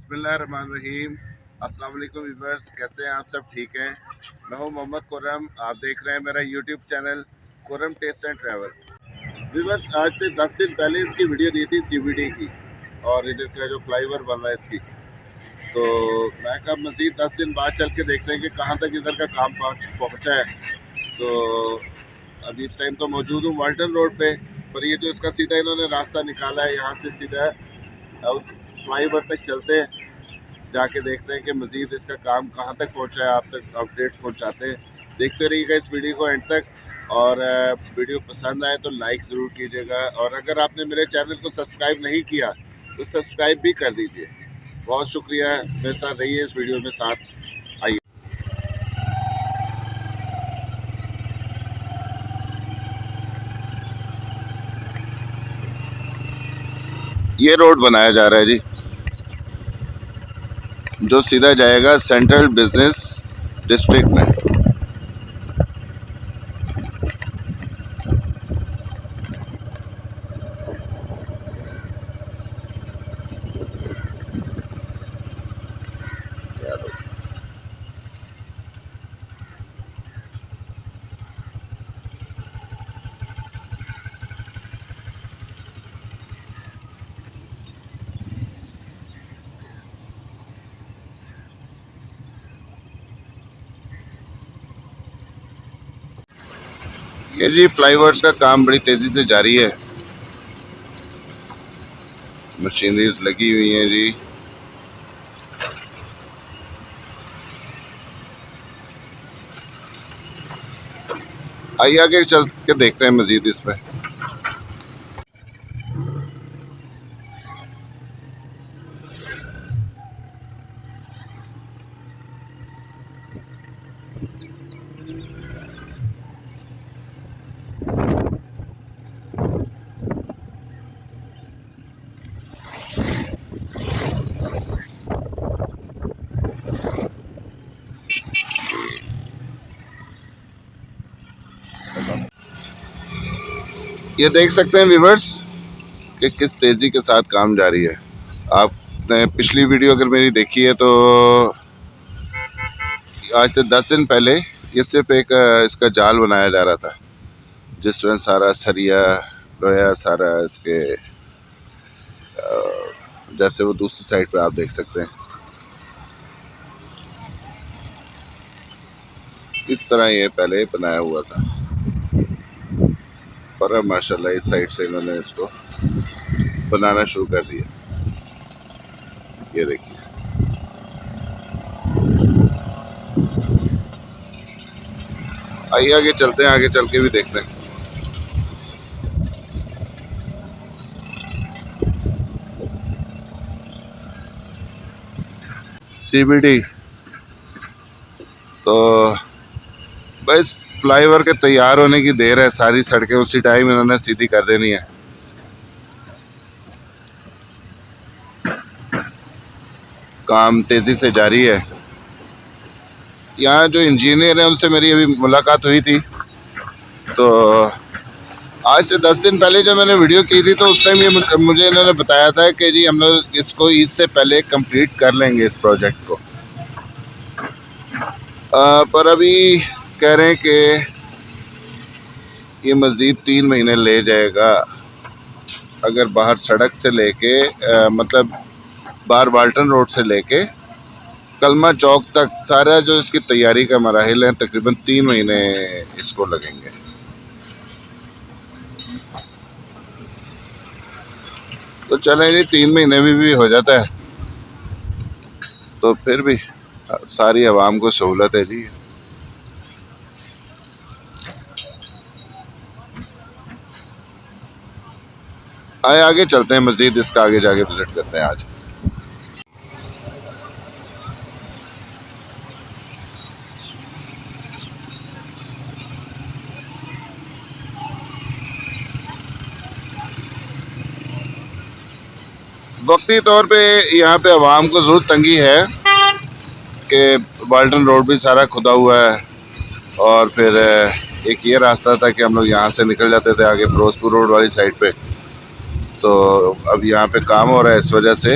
बिस्मिल्लाहिर्रहमानिर्रहीम। अस्सलाम वालेकुम व्यूअर्स, कैसे हैं आप? सब ठीक हैं? मैं हूं मोहम्मद खुर्रम। आप देख रहे हैं मेरा YouTube channel Khurram taste and travel. Viewers, आज से 10 दिन पहले इसकी वीडियो दी थी CBD की और इधर का जो फ्लाईओवर बन रहा है इसकी, तो मैं कहा मज़ीद 10 दिन बाद चल के देखते हैं कि कहाँ तक इधर का काम पहुँचा है। तो अभी इस टाइम तो मौजूद हूँ वाल्टन रोड पे, पर ये जो इसका सीधा इन्होंने रास्ता निकाला है, यहाँ से सीधा उस फ्लाईओवर तक चलते हैं, जाके देखते हैं कि मज़ीद इसका काम कहाँ तक पहुँचा है। आप तक अपडेट्स पहुँचाते हैं। देखते रहिएगा इस वीडियो को एंड तक, और वीडियो पसंद आए तो लाइक ज़रूर कीजिएगा, और अगर आपने मेरे चैनल को सब्सक्राइब नहीं किया तो सब्सक्राइब भी कर दीजिए। बहुत शुक्रिया, मेरे साथ रहिए इस वीडियो में साथ। आइए, ये रोड बनाया जा रहा है जी, जो सीधा जाएगा सेंट्रल बिजनेस डिस्ट्रिक्ट में। ये जी फ्लाईओवर्स का काम बड़ी तेजी से जारी है, मशीनरीज लगी हुई हैं जी। आइए आगे चल के देखते हैं मजीद इस पे। ये देख सकते हैं व्यूअर्स कि किस तेजी के साथ काम जारी है। आपने पिछली वीडियो अगर मेरी देखी है तो आज से 10 दिन पहले ये सिर्फ एक इसका जाल बनाया जा रहा था, जिसमें सारा सरिया लोया सारा इसके जैसे वो दूसरी साइड पे आप देख सकते हैं, इस तरह ये पहले बनाया हुआ था। पर अब माशाल्लाह इस साइड से इन्होंने इसको बनाना शुरू कर दिया। ये देखिए, आइए आगे चलते हैं, आगे चल के भी देखते हैं। CBD तो बस फ्लाईओवर के तैयार होने की देर है, सारी सड़कें उसी टाइम इन्होंने सीधी कर देनी है। काम तेजी से जारी है। यहाँ जो इंजीनियर है उनसे मेरी अभी मुलाकात हुई थी, तो आज से 10 दिन पहले जब मैंने वीडियो की थी तो उस टाइम ये मुझे इन्होंने बताया था कि जी हम लोग इसको ईद से पहले कंप्लीट कर लेंगे इस प्रोजेक्ट को। पर अभी कह रहे हैं कि ये मज़ीद 3 महीने ले जाएगा। अगर बाहर सड़क से लेके मतलब बाहर वाल्टन रोड से लेके कलमा चौक तक सारा जो इसकी तैयारी का मराहिल है, तकरीबन 3 महीने इसको लगेंगे। तो चलें जी, 3 महीने में भी हो जाता है तो फिर भी सारी आवाम को सहूलत है जी। आए आगे चलते हैं, मज़ीद इसका आगे जाके विजिट करते हैं आज। वक्ती तौर पे यहाँ पे आवाम को ज़रूर तंगी है कि वाल्टन रोड भी सारा खुदा हुआ है, और फिर एक ये रास्ता था कि हम लोग यहाँ से निकल जाते थे आगे फिरोजपुर रोड वाली साइड पे। तो अब यहाँ पे काम हो रहा है, इस वजह से